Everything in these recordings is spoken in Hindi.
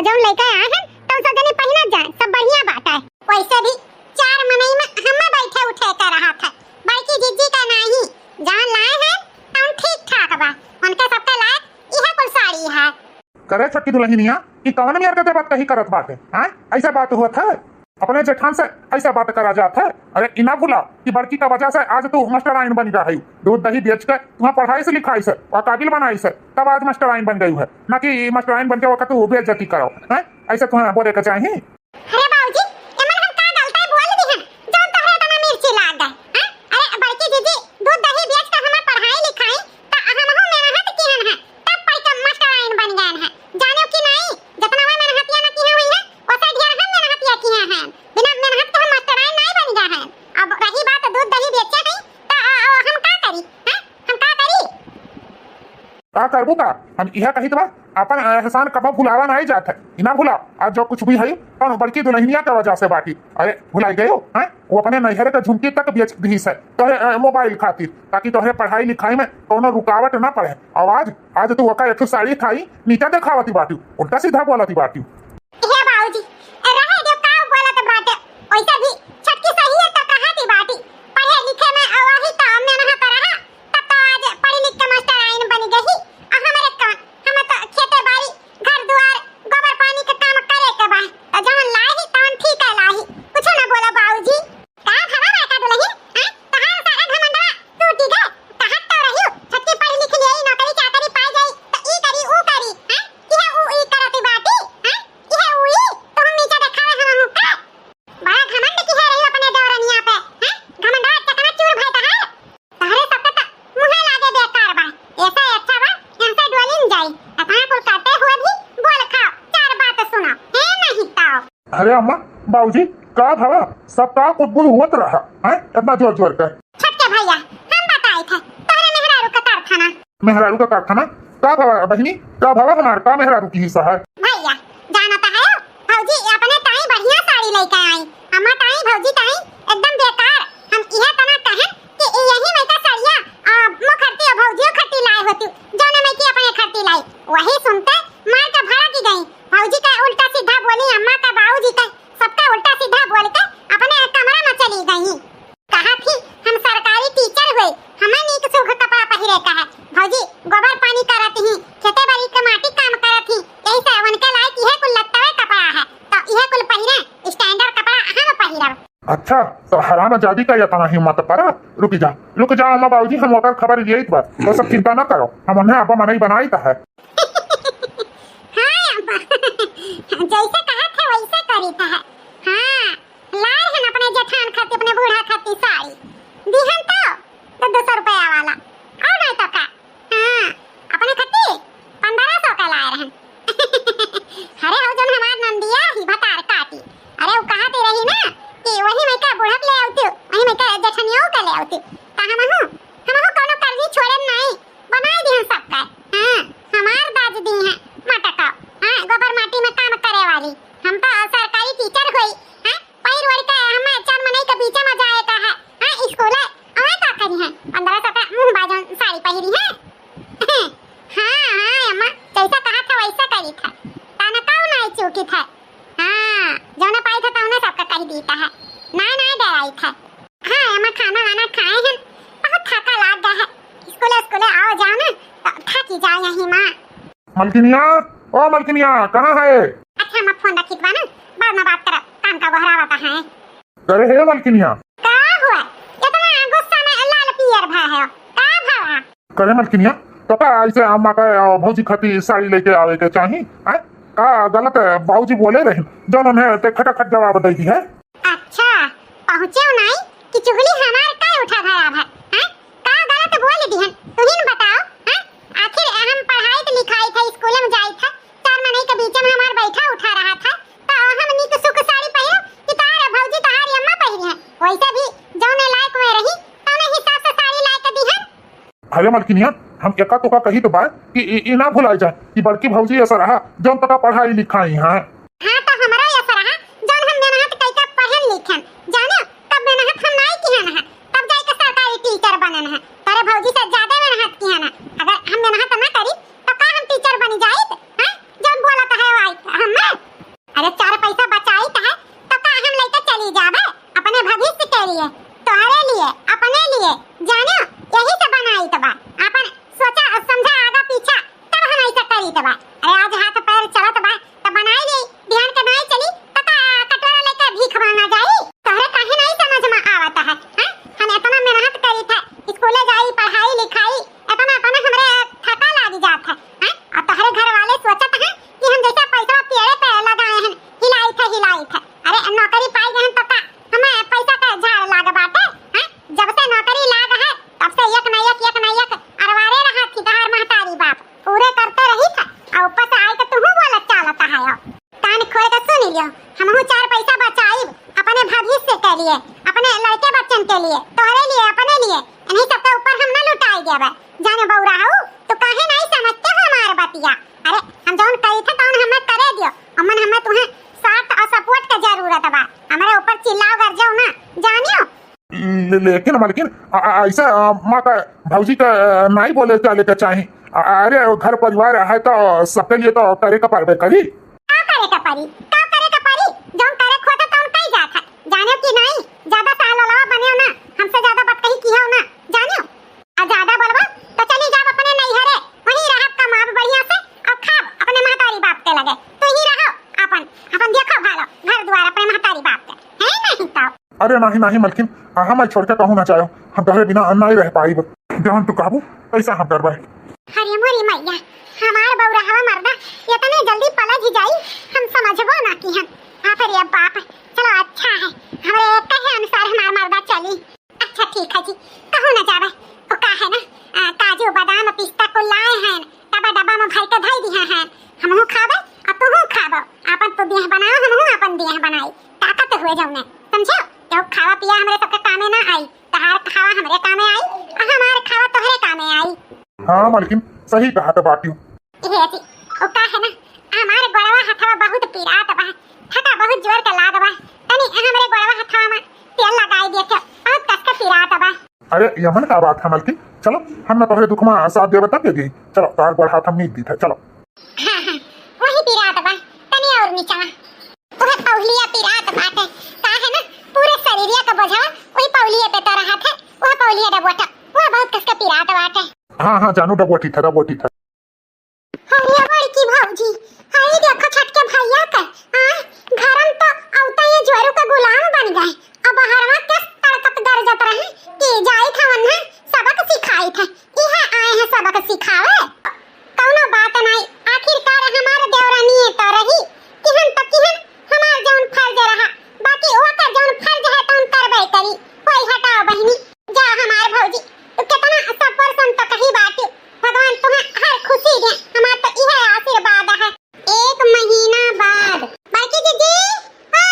जौन लइका आए हैं तो सब जने पहिना जाए, सब बढ़िया बात है। वैसे भी 4 मनई में हमें बैठे उठे कर रहा था, बड़की जीजी का नहीं जहां लाए हैं तो ठीक ठाक बा, उनके सबके लायक यह कुल साड़ी है। करे छोटकी दुल्हनिया कि कौन में यार बात कही करत बात है, ऐसा बात हुआ था अपने जेठान से ऐसा बात करा जाता है। अरे इना भूला कि बड़की का वजह से आज तू मास्टर आइन बन गया है, दूध दही बेच कर तुम्हारा पढ़ाई से लिखाई से और काबिल बनाई से तब आज मास्टर आइन बन गई है, ना कि मास्टर आइन बन के वक्त तू बेइज्जती करो है। ऐसा तुम्हें बोले का चाहिए। अरे बाबूजी एमन हम का गलती बोल दी है जौन तोहरे तना मिर्ची लाग गए हैं। अरे बड़की जीजी दूध दही बेच कर हमार पढ़ाई लिखाई त हमहु मेहनत किहन है तब पढ़ के मास्टर आइन बन गए हैं। जानो कि नहीं जितना वे मेहनतिया न की हुई है ओसे ढेर हम मेहनतिया की हैं, बिना मेहनत के हम मास्टर आइन नहीं बन गए हैं। अब रही बात दूध दही बेचे हैं तो हम का करी हैं, हम का करी का करबू का हम यह कही तो अपन एहसान कब भुलावा नहीं जाता है, इना भुला आज जो कुछ भी है पर बड़की दुल्हनिया के वजह से बाटी। अरे भुलाई गए हो हैं, वो अपने नैहरे के झुमकी तक बेच दी है तोहरे मोबाइल खातिर, ताकि तोहरे पढ़ाई लिखाई में कोनो रुकावट ना पड़े। और आज तू वका एक साड़ी खाई नीचा देखावती बाटी, उल्टा सीधा बोलती बाटी। हे बाबूजी रहे जो का बोलत बाटे ओइसे भी छटकी सही है त कहती बाटी, पढ़े लिखे में वही काम में ना करहा तब तो आज पढ़ लिख के मास्टर आइन बन गई। हमारे कौन हम तो खेते बाड़ी घर द्वार गोबर पानी के काम करे के बा तो जवन लाही तवन ठीक है लाही कुछ ना बोला बाबूजी। का भरा बाटा दुलही हैं तहार सारा घमंडा टूटी गए कहत तो रहियो छटकी पढ़ लिख लिये नौकरी चाकरी पाई जाई तो ई करी ऊ करी हैं किहे ऊ ई करती बाटी हैं किहे ऊ ई तो हम नीचे देखावे हम का बड़ा घमंड किहे रहियो अपने दौरनिया पे हैं घमंडा चकना चूर भाई तहार तहरे सब तक मुहे लागे बेकार बा। ऐसा अच्छा बा हमसे डोलिन जाई अपना कुल करते हुए भी बोल खाओ 4 बात सुनो है नहीं ताओ। अरे अम्मा बाबूजी का भवा सब का कुछ हुत रहा है इतना जोर जोर कर। छटके भैया हम बताए थे तोहरे मेहरारू का कारखाना मेहरारू का कारखाना का भवा बहनी का भवा हमार का मेहरारू की हिस्सा है। भैया जानता है भौजी अपने ताई बढ़िया साड़ी लेके आई, अम्मा ताई भौजी ताई एकदम बेकार। हम यह तना कहें कि यही में का साड़िया मो खर्ती भौजियो खर्ती लाए होती जोने में की अपने खर्ती लाई वही सुनते मार का भाड़ा की गई। भौजी का उल्टा सीधा बोली, अम्मा का बाबूजी का सबका उल्टा सीधा बोल के अपने कमरा में चली गई। कहा थी हम सरकारी टीचर हुए हमें नीक सुख कपड़ा पहिरे का है, भौजी गोबर पानी करती ही खेते बाड़ी के माटी काम करती यही से उनके लायक यह कुल लत्तावे कपड़ा है तो यह कुल पहिरे स्टैंडर्ड कपड़ा हम पहिरब। अच्छा तो हराम जादी का या तना हिम्मत पर रुक जा अम्मा बाबूजी हम ओकर खबर दिए एक बार तो सब चिंता न करो हम उन्हें आपा मनाई बनाई था है। हां अम्मा जैसे कहा था वैसे करी था है। हां लाए हैं अपने जेठान खाती अपने बूढ़ा खाती साड़ी दिहन तो 200 रुपया वाला और नहीं तो का हां अपने खाती 1500 का लाए रहन। अरे हो जन हमार नंदिया ही भतार काटी अरे वो कहती रही ना कि वही में का बुढ़क ले आउती वही में का जेठनियो का ले आउती ता हमहु कोनो कर्जी छोड़े नहीं बनाई दी हम सबका। हां हमार दादी दी है मटका हां गोबर माटी में काम करे वाली हम तो सरकारी टीचर होई हां पैर वड़ का हम 4 महीने के बीच में जाए का है हां स्कूल और का करी है 1500 का मुंह बाजन साड़ी पहिरी है। हां अम्मा जैसा कहा था वैसा करी था ताना काऊ नहीं चूकी था। हां जोने पाई था तौने सबका कही दीता है ना डराई था। हां अम्मा खाना वाना खाए हैं बहुत थका लाग गया है स्कूल आओ जाओ ना तो थकी जाओ यहीं मां। मलकिनिया ओ मलकिनिया कहाँ है। अच्छा मैं फोन रखी ना बाद में बात कर काम का बहरावा है। करे है मलकिनिया का हुआ इतना गुस्सा में लाल पियर भा है का भवा करे मलकिनिया तो का ऐसे अम्मा का भौजी खाती साड़ी लेके आवे के चाहिए का गलत बाबूजी बोले रहे जो उन्हें ते खटाखट जवाब दे दी है। अच्छा पहुंचे नहीं कि चुगली हमार का उठा धरा है हैं का गलत बोल दी है तुहिन बताओ हैं आखिर हम पढ़ाई लिखाई था स्कूल में जाई था 4 महीने के बीच में हमार बैठा उठा रहा था तो हम नीक सुख साड़ी पहिरो कि तारे भौजी तारी अम्मा पहिरी है वैसे भी जौने लायक में रही तौने हिसाब से साड़ी लायक दी है। अरे मलकिनिया हम एका तो का कही तो बात कि ई ना भुलाई जाए कि बड़की भौजी ऐसा रहा जौन तक पढ़ाई लिखाई है। हां तो हमरा ऐसा रहा जौन हम मेहनत कई का पढ़न लिखन जानो तब मेहनत हम नहीं की है तब जाके सरकारी टीचर बनन है तारे भौजी से ज्यादा मेहनत की है ना अगर हम मेहनत ना करी तो का हम टीचर बन जाए हैं जौन बोलत है हम अरे 4 पैसा बचाई त है तो का हम लेके चली जाबे अपने भविष्य के लिए, तोहरे लिए, अपने लिए, जानो यही से बनाई त बा। अपन सोचा समझा आगा पीछा तब हम ऐसा करी त बा। अरे आज हाथ पैर चलत बा त बनाई ले, ध्यान के नहीं चली त का कटोरा लेके भीख मांगा जाई। तोहरे काहे नहीं समझ में आवत है? हां हम इतना मेहनत करी था, स्कूले जाई, पढ़ाई लिखाई, इतना हमरे थका लागी जात है। हां और तोहरे घर वाले सोचत है कि हम जैसा पैसा पेड़े पे लगाए हैं, हिलाई था। अरे नौकरी पाई गए तो का हमें पैसा का झाड़ लाग बाटे। हां जब से नौकरी लाग है तब से एक न एक अरवारे रहा थी तहार महतारी बाप, पूरे करते रही था। और ऊपर से आई तो तू बोलत चालता है। कान खोल के सुन लियो, हमहु 4 पैसा बचाई अपने भविष्य के लिए, अपने लड़के बच्चन के लिए, तोहरे लिए, अपने लिए। इन्हीं सबके ऊपर हम न लुटाई देबे। जाने बौरा हो तो काहे नहीं समझते हो हमार बतिया? अरे हम जौन करी थे तौन हमें करे दियो, अमन हमें तुम्हें साथ और सपोर्ट का जरूरत बा। हमारे ऊपर चिल्लाओ कर जाओ ना, जानियो। लेकिन मालकिन ऐसा माँ का भौजी का नहीं बोले क्या लेकर चाहे। अरे घर परिवार है तो सबके लिए तो करे का पड़बे करी। का करे का परी जौन करे खोता तौन कई जात है, जानियो कि नहीं? ज्यादा साल वाला बने हो ना, हमसे ज्यादा बात कही किया हो ना, जानियो। आ ज्यादा बोलबा तो चली जाब अपने नैहरे, वहीं रहब कमाब बढ़िया से और खाब अपने महतारी बाप के लगे। तो ही रहो अपन देखो भालो घर द्वार अपने महतारी बाप के, है नहीं तो। अरे नहीं मालकिन, हम छोड़ के कहूँ ना चाहो, हम तोहरे बिना नहीं रह पाई। जहाँ तू कहबू ऐसा हम करवाए। हरी मोरी मैया, हमार बौरा हवा मर्दा इतने जल्दी पलट ही जाई, हम समझबो ना कि हम। हाँ फिर ये बाप, चलो अच्छा है हमारे कहे अनुसार हमार मर्दा चली। अच्छा ठीक है जी, कहूँ ना जावे तो का है ना, काजू बादाम पिस्ता को लाए हैं, डब्बा में भर के धई दिया है। हमहु खाबे और तुहु खाबो, अपन तो देह बनाओ, हमहु अपन देह बनाई, ताकत हुए जाऊ ने, समझो? जो खावा पिया हमरे सबके कामे ना आई, तहार खावा हमरे कामे आई और हमार खावा तोहरे कामे आई। हाँ मालकिन सही कहा तो बात यूं। ये जी ओ का है ना, हमारे गोड़वा हथवा बहुत पीरात बा, थका बहुत जोर के लाग बा, तनी हमरे गोड़वा हथवा में तेल लगाई दे के बहुत कस के पीरात बा। अरे यमन का बात है मालकिन, चलो हम ना तोहरे दुख में साथ देवे तब देगी। चलो तार बड़ हाथ हम नींद दी था, चलो। हां वही पीरात बा, तनी और नीचा ओहे पौलिया पीरात बाटे, का है ना पूरे शरीरिया का बोझा वही पौलिया पे तो रहा था, वो पौलिया डबोटा वो बहुत कस के पीरात बाटे। हाँ जानू डबोटी था। अरे बड़की भौजी, हाय देखो छटके भैया का, घरम तो औता ये जोरू का गुलाम बन गए। अब बाहरवा के तड़कत गरजत रहे कि जाई था वन्ना सबक सिखाई था, इहा आए हैं सबक सिखावे। कौनो बात नहीं, आखिरकार हमारे देवरानी तो रही किहन हमार जौन फर्ज रहा, बाकी ओकर जौन फर्ज है तौन करबे करी। कोई हटाओ बहिनी, जा हमार भौजी तू कितना सफर संत कही बात, भगवान तुम्हें हर खुशी दे, हमार तो यह आशीर्वाद है। 1 महीना बाद बाकी दीदी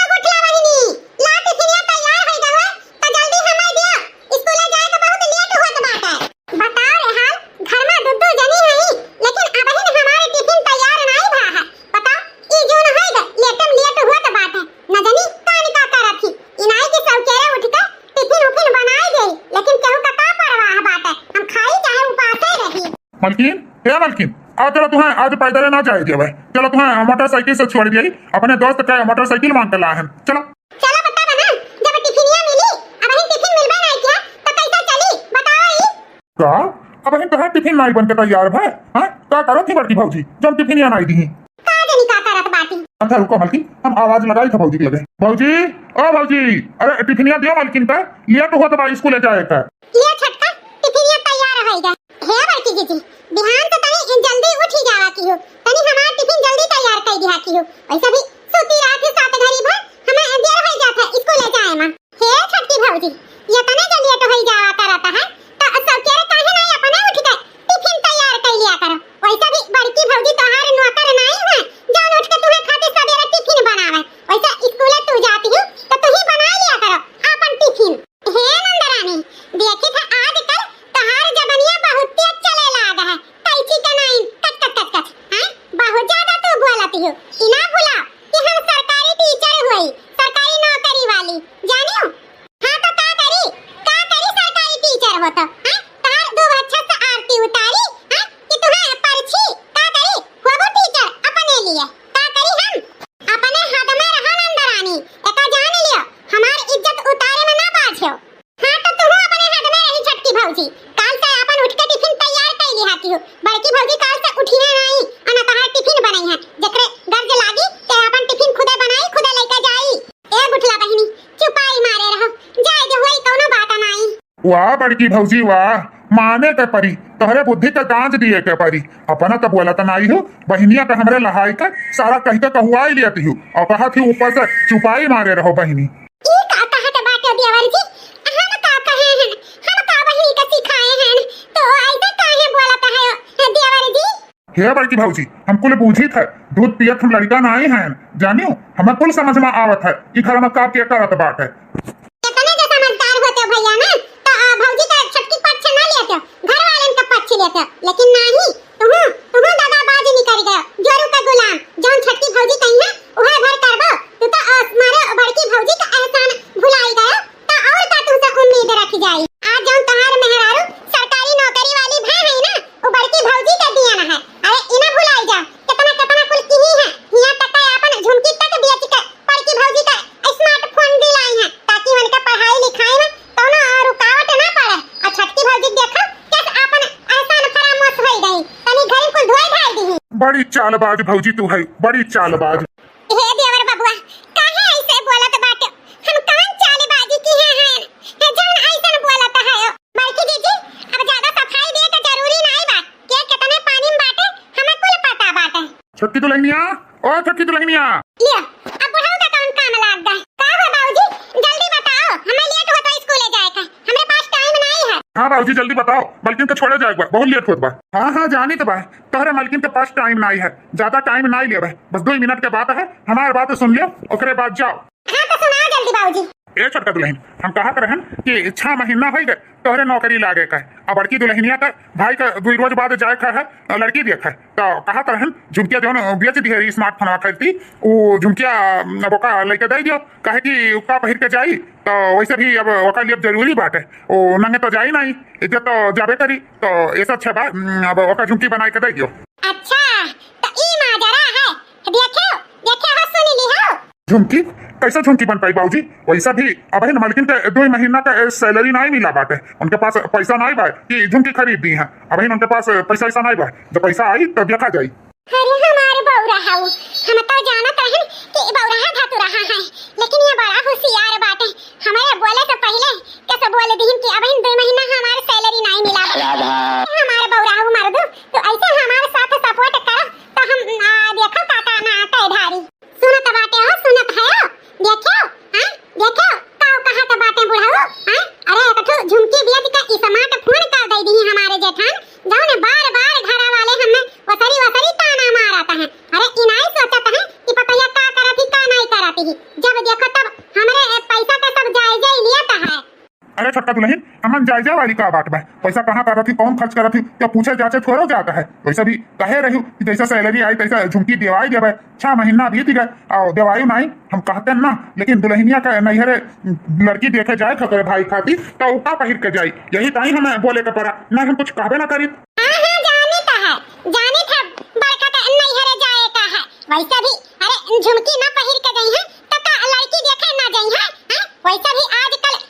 गुठला बहिनी ला टिफिनिया तैयार हो गए तो जल्दी हमें दियो, स्कूल जाए तो बहुत लेट होत बाटे। बताओ रे हाल, घर में दुद्दू जनी है लेकिन अबहिन हमारे टिफिन तैयार नहीं भा है। बताओ ई जोन है लेटम लेट होत बाटे, न जनी कानी का करत थी इनाई के सौकेरे उठ के टिफिन उफिन बनाई गई, लेकिन केहू का परवाह बाटे, हम खाई चाहे उपासे रही। मालकिन क्या मालकिन, आज चलो तुम्हें आज पैदल ना जाए देवे, चलो तुम्हें मोटरसाइकिल से छोड़ दिया, अपने दोस्त का मोटरसाइकिल मांग के लाए हैं। चलो बता बना, जब टिफिनिया मिली अब ही टिफिन मिलबे नहीं किया तो कैसे चली बताओ ई? का अब हम तोहरा टिफिन नहीं बन के तैयार है? हां का करो थी बड़की भौजी जब टिफिनिया नहीं दी का जनी का करत बाटी। अच्छा रुको मालकिन, हम आवाज लगाई था भौजी के लगे। भौजी ओ भौजी, अरे टिफिनिया दियो मालकिन का, लेट होत बा स्कूल जाए का। ये छटका टिफिनिया तैयार हो गया हे बड़की दीदी, बिहान तो तनी जल्दी उठ ही जावा कियो, तनी हमार टिफिन जल्दी तैयार कर दिया कियो, वैसा भी सोती रात 7 घड़ी भर हमें देर हो जाता स्कूल जाए में। हे छटकी भौजी ये तने जल्दी तो हो जावा करता है तो सौकेरे काहे नहीं अपने उठ के टिफिन तैयार कर लिया करो। वैसा भी बड़की भौजी तोहार नौकर नहीं है जान उठ के तुम्हें खाते सवेरे टिफिन बनावे, वैसा स्कूल तू जाती हो तो तू ही बना लिया करो अपन टिफिन। हे नंदरानी देखी था आजकल तोहार जबनिया बहुत तेज चले लाग है, कैची का नहीं कच हैं बहुत ज्यादा तू बोलती हो। इना भूला कि हम सरकारी टीचर हुई, सरकारी नौकरी वाली जानियो। हां तो का करी सरकारी टीचर हो तो हैं तार दो अच्छा से आरती उतारी हैं कि तुम्हें परछी का करी वो टीचर अपने लिए का करी हम अपने वाह बड़की भौजी वाह, माने के परी तोहरे बुद्धि के गांज दिए के परी। अपना तो बोला तो नहीं हो, बहनिया के हमरे लहाई का सारा कही के कहुआ ही लेती हूँ और कहा थी ऊपर से चुपाई मारे रहो बहनी। ई का कहा के बात है देवर जी, हम का कहे हैं, हम का बहनी का सिखाए हैं, तो ऐसे काहे बोलता है देवर जी? हे बड़की भौजी, हम कुल बूझी थे दूध पियत हम लड़का ना आई हैं, जानियो हमें कुल समझ में आवत है कि घर में का के करत बात है। इतने जो समझदार होते हो भैया ना, तो भौजी का छटकी पक्ष ना लेते, घर वाले का पक्ष लेते, लेकिन नहीं तुम दादाबाजी नहीं कर गए, जोरू का गुलाम, जौन छटकी भौजी कही है उहे भर करबो, तू तो मारे बड़की भौजी का एहसान भुलाई गए, तो और का तुमसे उम्मीद रखी जाई। आज जौन तुम्हारे मेहरारू सरकारी नौकरी वाली भाई है ना, वो बड़की भौजी का दिया ना है, अरे इना भुलाई जा, कितना कितना कुल की है, यहाँ तक है अपन झुमकी तक बेच के बड़की भौजी का स्मार्टफोन दिलाई है, ताकि उनका पढ़ाई लिखाई में कोनो रुकावट ना पड़े। और छटकी भौजी देखो कैसे अपन एहसान फरामोश हो गई, तनी घर को धोई धाई दी। बड़ी चालबाज भौजी तू है, बड़ी चालबाज। हे देवर बबुआ, काहे ऐसे बोलत बाटे, हम कौन चालबाजी की हैं, जौन ऐसन बोलत है। बड़की दीदी अब ज्यादा सफाई दे तो जरूरी नहीं बात, के कितने पानी में बाटे हमें कुल पता बाटे। छटकी दुल्हनिया, ओ छटकी दुल्हनिया, लियो अब बुढ़ाऊ का कौन काम लाग गए, का हो बाबूजी जल्दी बताओ, हमें लेट होता स्कूले जाए का, हमारे पास टाइम नहीं है। हाँ बाबूजी जल्दी बताओ, मलकिन के छोड़े जाए बहुत लेट होत बा। हाँ हाँ जानी तो बा, तोहरे मलकिन के पास टाइम नहीं है, ज्यादा टाइम नहीं ले बस 2 मिनट के बात है, हमारे बात सुन लियो ओकरे बाद जाओ। हाँ तो सुनाओ जल्दी बाबूजी। ए छोटका दुल्हन, हम कहा रहन कि 6 महीना हो गए तोहरे नौकरी लागे का, अब बड़की दुल्हनिया का भाई का 2 रोज बाद जाए का है लड़की देख है, तो कहा रहन झुमकिया जो बेच दी स्मार्टफोन खरीदती, वो झुमकिया अब ओका लेके दे दियो, कहे कि उका पहिर के जाई, तो वैसे भी अब ओका लिए जरूरी बात है, वो नंगे तो जाई नहीं, इज्जत तो जाबे करी, तो ऐसा अच्छा बा अब ओका झुमकी बना के दे दियो। अच्छा तो ई माजरा है, देखो देखो हो सुनी ली हो। झुमकी कैसे झुमकी बन पाई बाबूजी, वैसा भी अब है मालकिन के 2 महीना का सैलरी नहीं मिला बाटे, उनके पास पैसा नहीं बा कि झुमकी खरीद दी है, अब उनके पास पैसा ऐसा नहीं बा, जब पैसा आई तब देखा जाई। अरे हमारे बौरा है, हम तो जानत रहन कि बौरा धातु रहा है, लेकिन ये बड़ा होशियार बाटे, हमारे बोले से पहले कैसे बोल दी कि अब 2 महीना हमारे सैलरी नहीं मिला। हमारे बौरा है मर्द, तो ऐसे हमारे साथ सपोर्ट करो तो हम देखो काका ना आता धारी। सुनत बाटे हो, सुनत है, देखो हां देखो काऊ कहा तो बातें बुढ़ाओ हां। अरे कठो झुमकी बेच का स्मार्टफोन का दे दी हमारे जेठान, जाओ ने बार-बार घर वाले हमें वसरी ताना मारता है। अरे इनाई सोचता है कि पता या का करती का नहीं करती, जब देखो तब हमारे पैसा का सब जायजा ही लेता है। अरे छोटका दुल्हन, हमन जायजा वाली का बात बा, पैसा कहाँ कर रही, कौन खर्च कर रही, क्या पूछे जाचे थोड़ा जाता है, वैसा भी कहे रही कि जैसा सैलरी आई तैसा झुमकी देवाई देवे, 6 महीना बीत गए और देवाई नहीं, हम कहते ना, लेकिन दुल्हनिया का नैहरे लड़की देखे जाए खतरे भाई खाती तो उका पहिर के जाई, यही ताई हमें बोले का पड़ा, ना हम कुछ कहबे ना करी। हां जाने का है, जाने था बड़का का नैहरे जाए का है, वैसा भी अरे झुमकी ना पहिर के गई है तो का लड़की देखे ना गई है, वैसा भी आजकल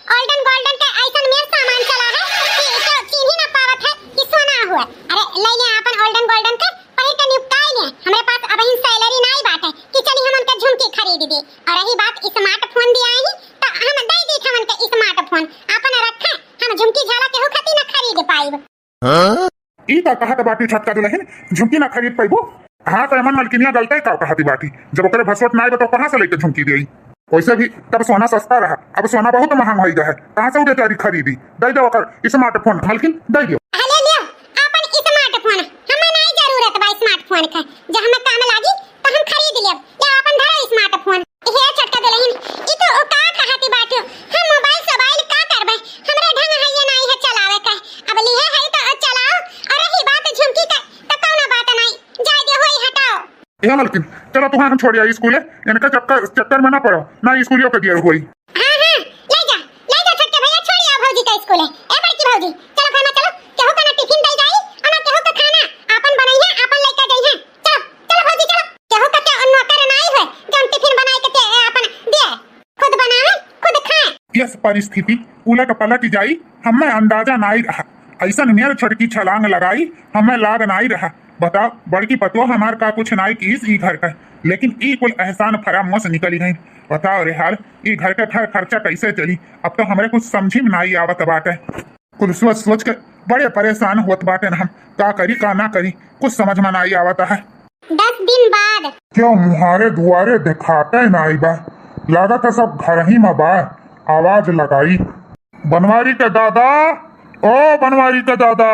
गोल्डन का ऐसा मेर सामान चला है कि तो चीन ही ना पावत है कि सोना हुआ। अरे ले ले अपन गोल्डन का पहिर के निपटाई ले, हमारे पास अब इन सैलरी नहीं बाटे कि चली हम उनका झुमकी खरीद दे। और रही बात स्मार्टफोन दिया ही तो हम दे दी हम उनका स्मार्टफोन अपन रखा, हम झुमकी झाला के हो खती ना खरीद पाइब। हां ई का कहा त बाटी छटका दुल्हन, झुमकी ना खरीद पाइबो। हां तो हमन मलकिनिया गलते का कहती बाटी, जब ओकरे भसवट ना आए तो कहां से लेके झुमकी देई, वैसे भी तब सोना सस्ता रहा, अब सोना बहुत महंगा हो गया है, कहां से उधे तारी खरीदी, दे दो ओकर स्मार्टफोन मलकिन दे दियो। ले लियो अपन स्मार्टफोन, हमें नहीं जरूरत बा स्मार्टफोन का, जब हमें काम लागी तो हम खरीद लेब, या अपन धरो स्मार्टफोन। हे छटका दुल्हन, ई तो का कहती बात, हम मोबाइल का करबे, हमरे ढंग है ये नहीं है चलावे का, अब लिए है तो चलाओ, और रही बात झुमकी का तो कौनो बात नहीं, जाय दे होई हटाओ। ए मलकिन चलो तुम्हां हम छोड़ आई स्कूल, इनका चक्कर में ना पड़ो, ना स्कूलियों के दिया हुई। हां ले जा छटके भैया, छोड़ी आओ भौजी का स्कूल है, ए बड़की भौजी चलो घर में चलो, केहू का ना टिफिन दे जाई और ना केहू का खाना अपन बनाई है अपन लेके जाई है, चलो भौजी चलो, केहू का तो नौकर नहीं है जो टिफिन बनाई के अपन दे, खुद बनावे खुद खाए। यस परिस्थिति उलट पलट जाई, हमें अंदाजा नहीं रहा, ऐसा मेरे छटकी छलांग लगाई, हमें लाग नहीं रहा, बताओ बड़की पतवा हमार का कुछ नहीं की ई घर का, लेकिन ई कुल एहसान फरामोश निकली गई। बताओ रे हाल, ई घर के खर्चा कैसे चली? अब तो हमरे कुछ समझी में नहीं आवत बाटे। कुल सोच सोच के बड़े परेशान होत बाटे न हम, का करी का ना करी कुछ समझ में नहीं आवता है। 10 दिन बाद क्यों मुहारे दुआरे दिखाते नहीं बा? लागत है सब घर ही में बा। आवाज लगाई, बनवारी के दादा, ओ बनवारी के दादा।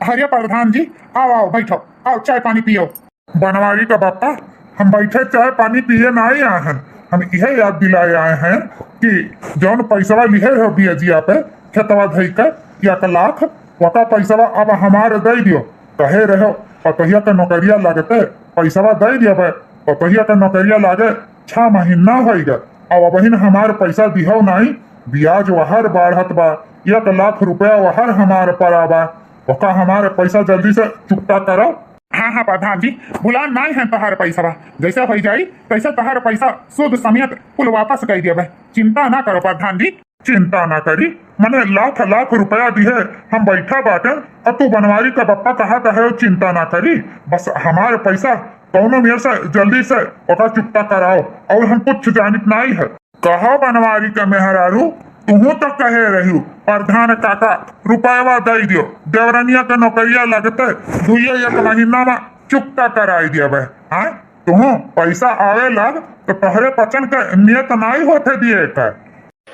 अरे प्रधान जी, आओ आओ बैठो, आओ चाय पानी पियो। बनवारी का बापा, हम बैठे चाय पानी पिए नहीं आए हैं। हम यह याद दिलाए आए हैं कि जौन पैसा लिखे हो बियाजिया पे खेतवा धई के 1 लाख, वका पैसा अब हमारे दे दियो। कहे रहो पतहिया के नौकरिया लागते पैसा दे दिया बे। पतहिया के नौकरिया लागे 6 महीना हो गए, अब बहिन हमारे पैसा दिहो नहीं। ब्याज वहर बढ़त बा, 1 लाख रुपया वहर हमारे पर आबा। ओका हमारे पैसा जल्दी से चुकता करो। हाँ हाँ प्रधान जी, भुला नहीं है तहार पैसा, जैसा हो जाई तैसा तहार पैसा शुद्ध समेत कुल वापस कर दिया। चिंता ना करो प्रधान जी। चिंता ना करी मैंने लाख लाख रुपया दिए, हम बैठा बाटे। अब तू बनवारी का पप्पा कहा कहे चिंता ना करी, बस हमारे पैसा कौनो मेरे से जल्दी से ओका चुकता कराओ। और हम कुछ जानित नहीं है। कहा बनवारी का मेहरारू, तुहू तो कहे रही प्रधान काका रुपया दे दियो, देवरनिया के नौकरिया लगते 2-1 महीना में चुकता कराई दिया बे। हाँ तुहू पैसा आवे लग तो तोहरे पचन के नियत नहीं होते दिए का।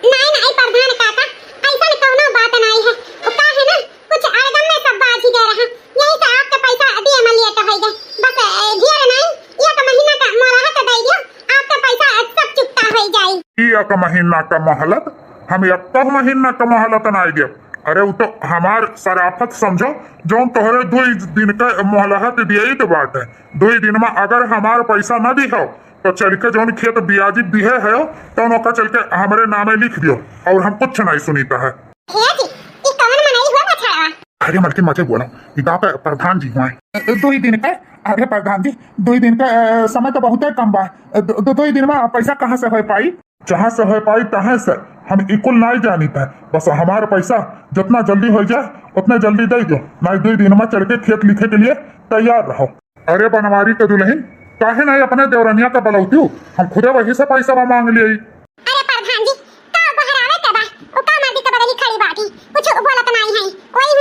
नहीं नहीं प्रधान काका, ऐसा कोनो बात नहीं है। वो का है ना, कुछ आगम में सब बाजी दे रहा, यही तो आपका पैसा दिए में लिए तो हो गए। बस ढेर नहीं, 1 महीना का मोहलत दे दियो, आपका पैसा सब चुकता हो जाई। 1 महीना का मोहलत? हम 1 महीना का मोहलत नहीं दियो। अरे वो तो हमार शराफत समझो, जो तोहरे 2 दिन का मोहलत दिए तो बात है। 2 दिन में अगर हमार पैसा न दिहो तो चल के जो खेत ब्याजी दिए है तो नौका चल के हमारे नामे लिख दियो, और हम कुछ नहीं सुनीता है। अरे मलकिन मचे बोला गाँव का प्रधान जी हुआ 2 दिन का। अरे प्रधान जी 2 दिन का समय तो बहुत कम बा। 2 दिन में पैसा कहाँ से हो पाई? जहाँ से हो पाई तहाँ से हम इकुल नहीं जानित है। बस हमारे पैसा जितना जल्दी हो जाए उतना जल्दी दे दो, नहीं 2 दिन में चढ़ के खेत लिखे के लिए तैयार रहो। अरे बनवारी के दुल्हन, काहे नहीं अपने देवरनिया का बलौती, हम खुदे वही से पैसा मांग लिए। अरे प्रधान जी का बहरावे के बा, ओ का मादी के बगली खड़ी बाटी, कुछ बोलत नहीं है। वही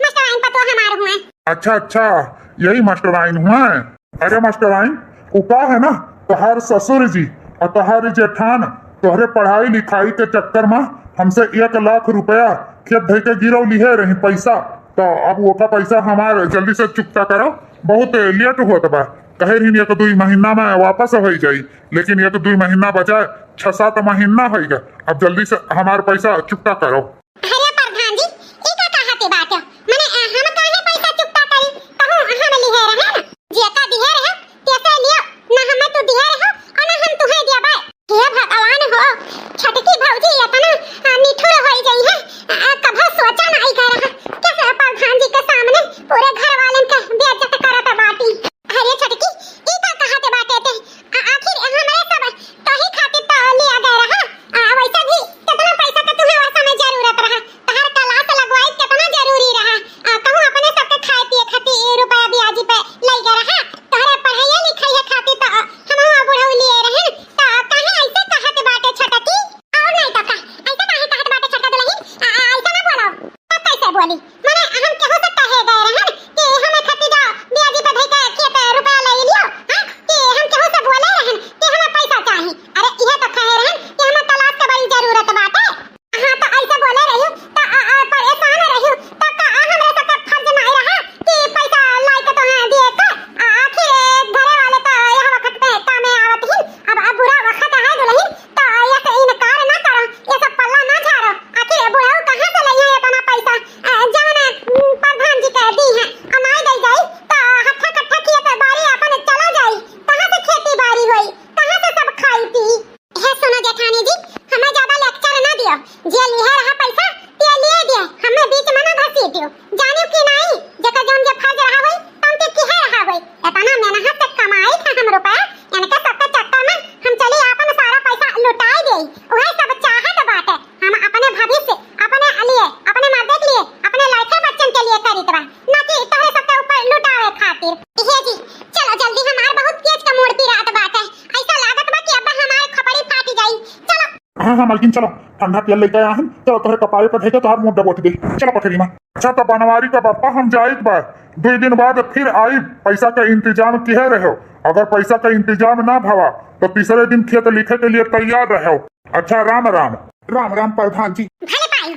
मास्टराइन पतो हमार हुआ। अच्छा अच्छा, यही मास्टराइन हुआ है। अरे मास्टराइन वो का है ना, तोहार ससुर जी और तोहारी जेठान तोहरे पढ़ाई लिखाई के चक्कर में हमसे 1 लाख रुपया खेत धे के गिरव लिए रही पैसा। तो अब वो का पैसा हमारे जल्दी से चुकता करो, बहुत लेट हुआ बा। कहे रही 1-2 महीना में वापस हो जाई, लेकिन 1-2 महीना बचाए 6-7 महीना हो गया। अब जल्दी से हमारे पैसा चुकता करो। अरे प्रधान जी ई का कहते बात, माने हम काहे पैसा चुकता करी? कहूं हम लिए रहे ना, जेका दिए रहे कैसे लियो ना, हमें तो दिए रहे और ना हम तुहे दिया बा। हे भगवान हो, छटकी भौजी इतना निठुर होई गई है, कभी सोचा नहीं कर रहा कैसे प्रधान जी के सामने पूरे घर वाले का बेइज्जत करत बाटी। अरे छटकी ई का कहते बाटे ते, आखिर हमरे सब कहीं खातिर तो लिया गया रहा। वैसे भी कितना पैसा का तुम्हें वैसा में जरूरत हाँ हाँ मालकिन चलो ठंडा पियल लेके आया हम। चलो तोहरे कपारे पर भेजे तोहर मुंह दबोट दे। चलो पथरी मां। अच्छा तो बनवारी का पापा हम जाइत बा 2 दिन बाद फिर आई। पैसा का इंतजाम किए रहो। अगर पैसा का इंतजाम ना भवा तो तीसरे दिन खेत लिखे के लिए तैयार रहो। अच्छा राम राम। राम राम प्रधान जी। भले पायु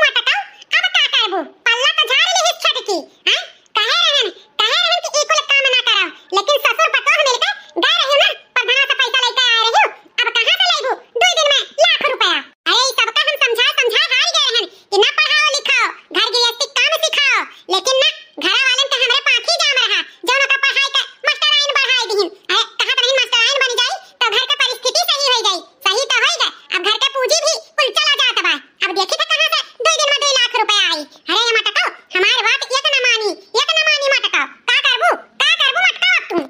मटका अब का करबो पल्ला तो झाड़ ले हित छटकी हैं कहे रहन कि एको काम ना करा लेकिन ससुर पतो मिलके गए रहियो ना प्रधान से पैसा लेके आ रहियो। अब कहां से लेबो 2 दिन में लाख रुपया। अरे ई सब का हम समझा हार गए रहन कि ना पढ़ाओ लिखाओ घर गृहस्थी काम सिखाओ लेकिन ना घरा वालन के हमरे पाखी जाम रहा जौन का पढ़ाई का मास्टराइन बढ़ाई दीहिन। अरे कहा नहीं मास्टराइन बन जाई तो घर के परिस्थिति सही हो जाई। सही तो होई गए अब घर के पूंजी भी कुल चला जात बा। अब देखी तो कहां से 2 दिन में 2 लाख रुपया आई। अरे ये मटकाओ हमार बात एक न मानी मटकाओ का करबू मटकाओ तुम।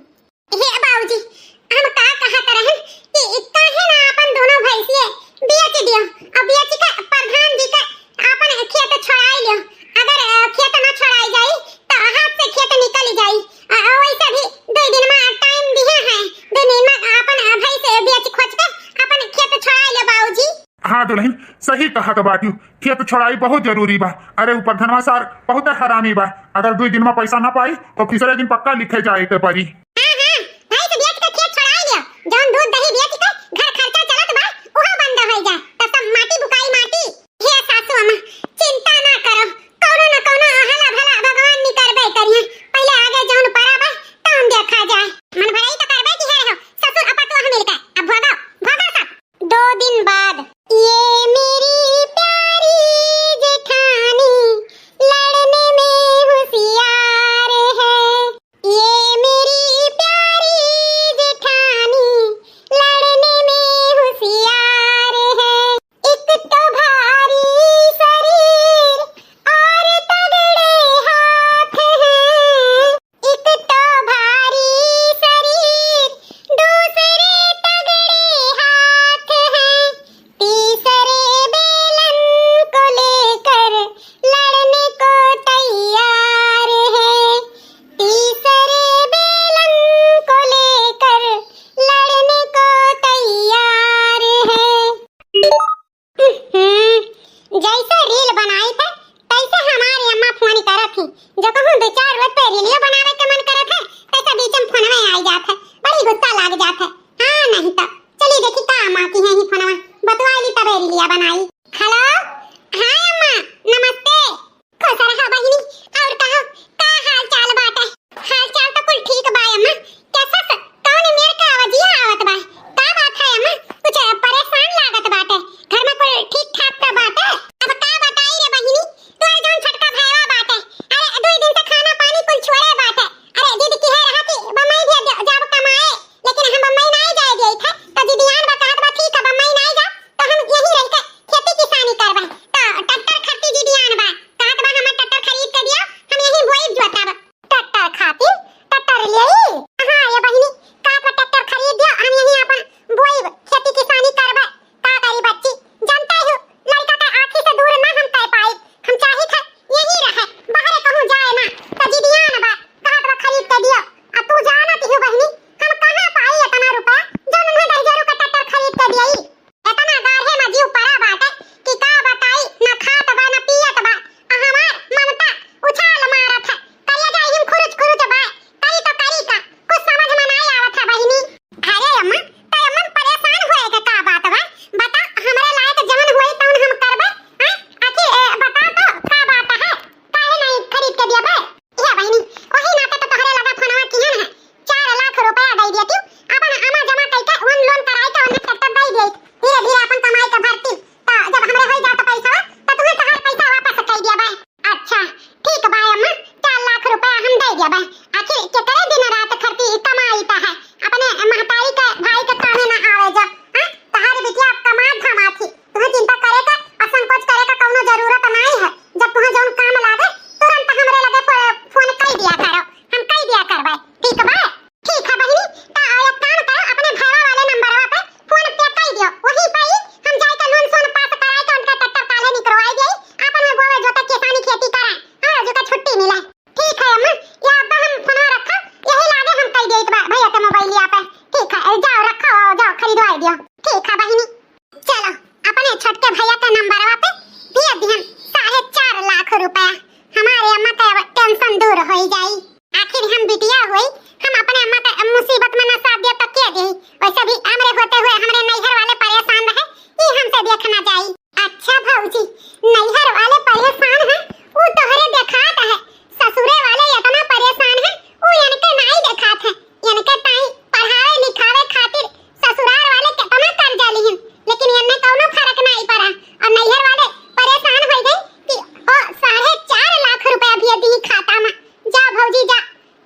हे बाबूजी हम का कहत रहन कि काहे ना अपन दोनों भैंसिए बेच दियो। अब बेच के प्रधान जी का अपन खेत छोड़ाई लियो। अगर खेत ना छोड़ाई जाई तो हाथ से खेत निकल जाई। वैसे भी 2 दिन में टाइम दिए हैं 2 दिन में अपन भैंस बेच खोज के अपन खेत छोड़ाई लियो बाबूजी। हाँ दुल्हन सही कहा तो बाटियो खेत छोड़ाई बहुत जरूरी बा। अरे ऊपर धनवा सार बहुत हरामी बा। अगर 2 दिन में पैसा ना पाई तो तीसरे दिन पक्का लिखे जाए के पड़ी। हां भाई तो बेच के खेत छोड़ाई लियो जौन दूध दही बेच के घर खर्चा चलत बा ओहा बंद हो जा तब सब माटी बुकाई माटी। हे सासू अम्मा चिंता ना करो कोनो न कोनो हला भला भगवान नी करबे करिए। पहले आगे जौन पराबा तौन देखा जाए। मन भलाई तो करबे की है रहो ससुर अपा तो हम मिलके अब भगा सब। 2 दिन बाद ये मेरी प्यारी जेठानी लड़ने में होशियार है। ये मेरी प्यारी जेठानी लड़ने में होशियार है। एक तो भारी शरीर और तगड़े हाथ हैं। एक तो भारी शरीर दूसरे तगड़े हाथ हैं। तीसरे बेलन को लेकर लड़ने को तैयार है। तीसरे बेलन को लेकर लड़ने को तैयार है। जैसे रील बनाई थे तैसे हमारी अम्मा फोन करत थी। जो कहूं 2-4 रोज पे रीलियो बनावे के मन करत है तैसे बीच में फोन में आई जात है बड़ी गुस्सा लग जात है। हां नहीं तो चली देखी का अम्मा की है ही फोन में बतवाली तब रीलिया बनाई। हेलो हां अम्मा नमस्ते खुश रहो बहिनी और कहो का हाल चाल बाटे। हाल चाल तो कुल ठीक बा अम्मा। कैसा कौन मेरे का आवाजिया आवत बा का बात है अम्मा कुछ परेशान लागत बाटे घर में कुल ठीक ठाक तो बाटे। अब का बताई रे बहिनी तोर जौन छटका भैया बाटे। अरे 2 दिन से खाना पानी कुल छोड़े बाटे। अरे जिद की है रहती बम्बई भी जब कमाए लेकिन हम बम्बई नहीं जाए दिए थे तो दीदियान बा कहत बा ठीक है बम्बई नहीं जा तो हम यही रह के खेती किसानी करबा। तो ट्रैक्टर खरीदी दीदियान बा कहत बा हम ट्रैक्टर खरीद के दिया हम यही बोई जोताब। ट्रैक्टर खातिर ट्रैक्टर लेई हां ये बहिनी कहत बा ट्रैक्टर खरीद दिया हम यही अपन बोई खेती किसानी करबा। का करी बच्ची जानता हो लड़का का आंखी से दूर ना हम कह पाई। हम चाहे था यही रहे बाहर कहूं जाए ना तो दीदियान बा कहत बा खरीद के दिया। अब तू जानत हो बहिनी हम कहां पाई इतना रुपया जौन उन्हें दर्जनों का ट्रैक्टर खरीद के दिया। इतना गाढ़े में जीव पड़ा बाटे कि का बताई ना खात बा ना पियत बा। हमार ममता उछाल मारत है कहिया जाई हम खुरुच बा करी तो करी का कुछ समझ में नहीं आवत है बहिनी। अरे अम्मा तो अम्मा परेशान होए के का बात बा बता हमरे लायक जवन होई तवन हम करबे। आखिर बता तो का बात है काहे नहीं खरीद के दिया बे। ये बहिनी ओही नाते तो तोहरे लगा फोनवा किहन है 4 लाख रुपया दे दियती अपन अमा जमा करके वन लोन कराई के ओने ट्रैक्टर दे दिए। धीरे धीरे अपन कमाई के भरती तो जब हमरे होई जात पैसा तो तुम्हें तोहर पैसा वापस कर दिया बे। अच्छा ठीक बा अम्मा 4 लाख रुपया हम दे दिया बे। आखिर के करे दिन रात खर्ची कमाई ता है अपने महतारी के भाई के कामे ना आवे जब हां तोहर बिटिया कमा धमा थी तुम्हें चिंता करे का और संकोच करे का कोनो जरूरत नहीं है। जब तुम्हें जौन काम लागे तुरंत हमरे लगे फोन कर दिया करो हम कर दिया करबे ठीक बा। ठीक है बहिनी तो एक काम करो अपने भैया वाले नंबरवा पे फोन पे कर दियो वही पे हम जाई के लोन सोन पास कराई के उनका ट्रैक्टर काले निकलवाई दे अपन में बोवे जोता किसानी खेती करा और जो का छुट्टी मिले। ठीक है अम्मा या अब हम फोन रखा यही लागे हम कर देत बा भैया के मोबाइल पे। ठीक है जाओ रखो जाओ खरीदवाई दियो। ठीक है बहिनी चलो हो जाई। आखिर हम बिटिया होई, हम अपने अम्मा का मुसीबत में न साथ दिया तक के दे। वैसे भी हमरे होते हुए हमरे नैहर वाले परेशान रहे, ये हमसे देखना चाहिए। अच्छा भौजी, नैहर वाले परेशान हैं, वो तोहरे देखात है। ससुरे वाले इतना परेशान हैं, वो इनके नहीं देखात है। इनके ताई पढ़ावे लिखावे खातिर ससुराल वाले कितना कर्जा लिहिन, लेकिन इनने कौनो फर्क नहीं पड़ा। और नैहर वाले परेशान हो गए कि ओ 4.5 लाख रुपया भी दी खाता में। जा भौजी जा,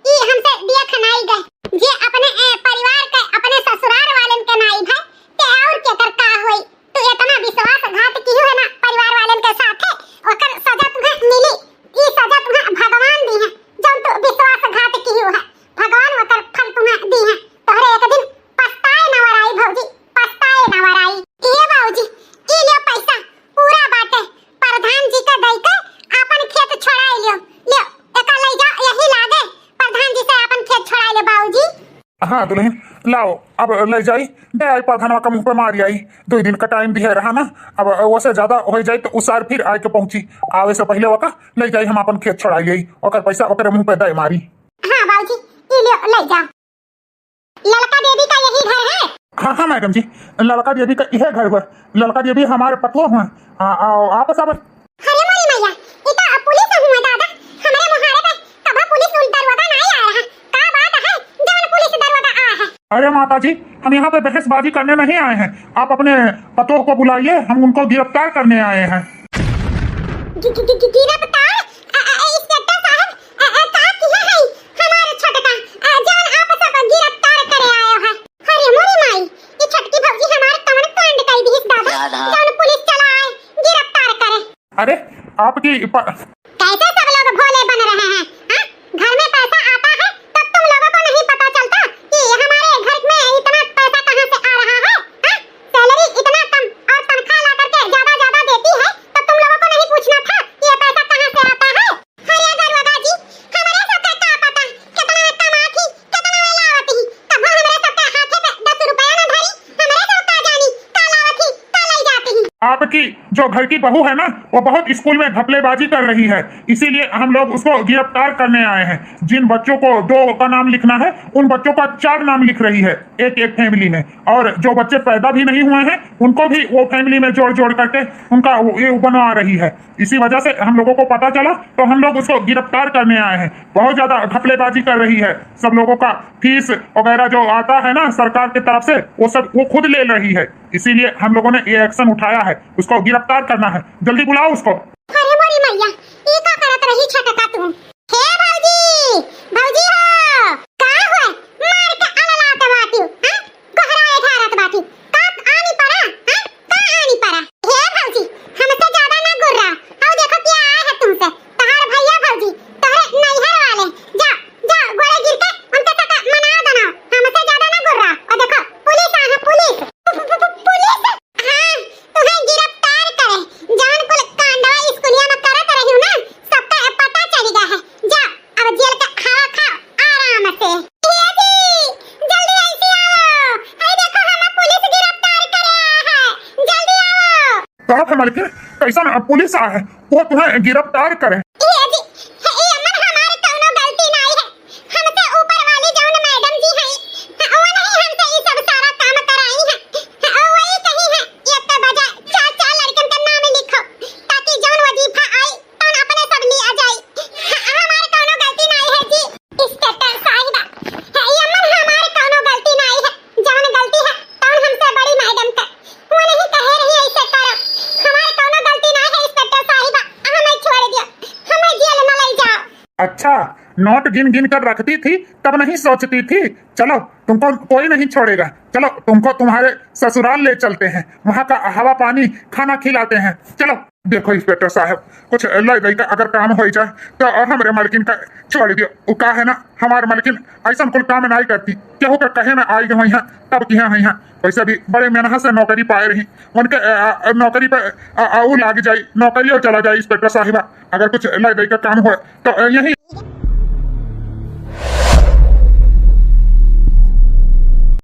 ई हमसे दिया खनाई गए। जे अपने परिवार के अपने ससुराल वालन के नाई भाई ते और के कर का होई। तू इतना विश्वासघात कियो है ना परिवार वालन के साथ है, ओकर सजा तुम्हें मिली। ई सजा तुम्हें भगवान दी है, जब तू विश्वासघात कियो है भगवान ओकर फल तुम्हें दी है। तोहरे एक दिन पछताए न वराई भौजी, पछताए न वराई। ए भौजी, ई लियो पैसा पूरा बाटे, प्रधान जी का दई के अपन खेत छोड़ाई लियो। लियो एका ले जा, यही लागे प्रधान जी से अपन खेत छोड़ाई ले बाबूजी। हाँ दुल्हन लाओ, अब ले जाई दे आई प्रधानवा का मुंह पे मारी आई। 2 दिन का टाइम दिया रहा ना, अब वैसे ज्यादा हो जाए तो उस साल फिर आके पहुंची। आवे से पहले वका ले जाई, हम अपन खेत छोड़ाई गई, ओकर पैसा ओकर मुंह पे दे मारी। हाँ बाबूजी, ई लियो ले जा। लड़का देवी का यही घर है? हाँ हाँ मैडम जी, लड़का देवी का यह घर है। लड़का देवी हमारे पतलो हुआ। आप सब अरे मोरी मैया, ई तो पुलिस हुआ दादा। हमरे मुहारे पे कब पुलिस दरवाजा नहीं आ रहा। का बात है जवन पुलिस दरवाजा आ है? अरे माता जी, हम यहाँ पे बहसबाजी करने नहीं आए हैं। आप अपने पतोह को बुलाइए, हम उनको गिरफ्तार करने आए हैं। गिरफ्तार? इंस्पेक्टर साहब, का किया है हमारे छोटका जवन आप सब गिरफ्तार करे आए हैं? अरे मोरी माई, ये छोटकी भौजी हमारे कौन कांड कई दी दादा, जवन पुलिस चला आए गिरफ्तार करे। अरे आपकी कैसे सब लोग भोले बन रहे हैं? हाँ? घर में पैसा आता है तब तुम लोगों को नहीं पता चलता कि हमारे घर में इतना पैसा कहाँ से आ रहा है? हाँ? सैलरी इतना कम और तनख्वाह ला करके ज्यादा देती है, तो तुम लोगों को नहीं पूछना था कि ये पैसा कहाँ से आता है? अरे दरोगा जी, हमारे सबका क्या पता कितना कमाती कितना लावती, तब हमारे सबके हाथे पे 10 रुपया न धरी, हमारे सब का जानी का लावती का ले जाती। आपकी जो घर की बहू है ना, वो बहुत स्कूल में घपलेबाजी कर रही है, इसीलिए हम लोग उसको गिरफ्तार करने आए हैं। जिन बच्चों को 2 का नाम लिखना है, उन बच्चों का 4 नाम लिख रही है एक फैमिली में, और जो बच्चे पैदा भी नहीं हुए हैं उनको भी वो फैमिली में जोड़ करके उनका ये बनवा रही है। इसी वजह से हम लोगों को पता चला तो हम लोग उसको गिरफ्तार करने आए हैं। बहुत ज्यादा घपलेबाजी कर रही है, सब लोगों का फीस वगैरह जो आता है ना सरकार की तरफ से, वो सब वो खुद ले रही है। इसीलिए हम लोगों ने ये एक्शन उठाया है, उसको गिरफ्तार करना है। जल्दी बुलाओ उसको। अरे मोरी मैया, ई का करत रही छटका तू? हे भौजी, भौजी हो का होय? मार के अललात बाटी, हां? गहराए घारत बाटी, का आनी पड़ा? हां? का आनी पड़ा? हे भौजी, हमसे ज्यादा ना गुर्रा। आओ देखो क्या आया है तुमसे, तहार भैया भौजी, तोहरे नैहर वाले। जा जा गोले गिर के उनके तक मना दना, हमसे ज्यादा ना गुर्रा। और देखो पुलिस आ है, पुलिस पुलिस। हां, तुम्हें गिरफ्तार करे, जान कुल कांडवा स्कूलिया में करत रही हूं ना, सबका पता चल गया है। जा अब जेल का हवा खाओ आराम से। ये जी जल्दी ऐसे आओ, अरे देखो हमें पुलिस गिरफ्तार करे आया है, जल्दी आओ। कहाँ है मालिक? कैसा पुलिस आ है वो तुम्हें गिरफ्तार करे? ये जी, ये अमन हमारे कौनो गलती नहीं है, हमसे ऊपर वाली जौन मैडम जी हैं, वो नहीं हमसे ये सब सारा काम कराई है। वही कही है ये तो बजाय 4 लड़कन का नाम लिखो, ताकि जौन वजीफा आई तौन अपने सब लिया जाए। हमारे कौनो गलती नहीं है जी इंस्पेक्टर साहिबा, ये अमन हमारे कौनो गलती नहीं है, जौन गलती है तौन हमसे बड़ी मैडम का, वो नहीं कह रही है ऐसे करो। हमारे कौनो गलती नहीं है इंस्पेक्टर साहिबा, हमें छोड़ दियो, हमें जेल में ले जाओ। अच्छा, नोट गिन गिन कर रखती थी तब नहीं सोचती थी? चलो तुमको कोई नहीं छोड़ेगा, चलो तुमको तुम्हारे ससुराल ले चलते हैं, वहाँ का हवा पानी खाना खिलाते हैं। चलो देखो इंस्पेक्टर साहब, कुछ लड़ाई का अगर काम हो जाए तो हमारे मालकिन का छोड़ दियो। वो का है ना, हमारे मालकिन ऐसा कुल काम नहीं करती, केहू का कहे में आई गई हैं तब किया है यहाँ। वैसे भी बड़े मेहनत से नौकरी पाए रही, उनके नौकरी पे लाग जाए, नौकरी और चला जाए इंस्पेक्टर साहिबा। अगर कुछ लड़ाई का काम हो तो यही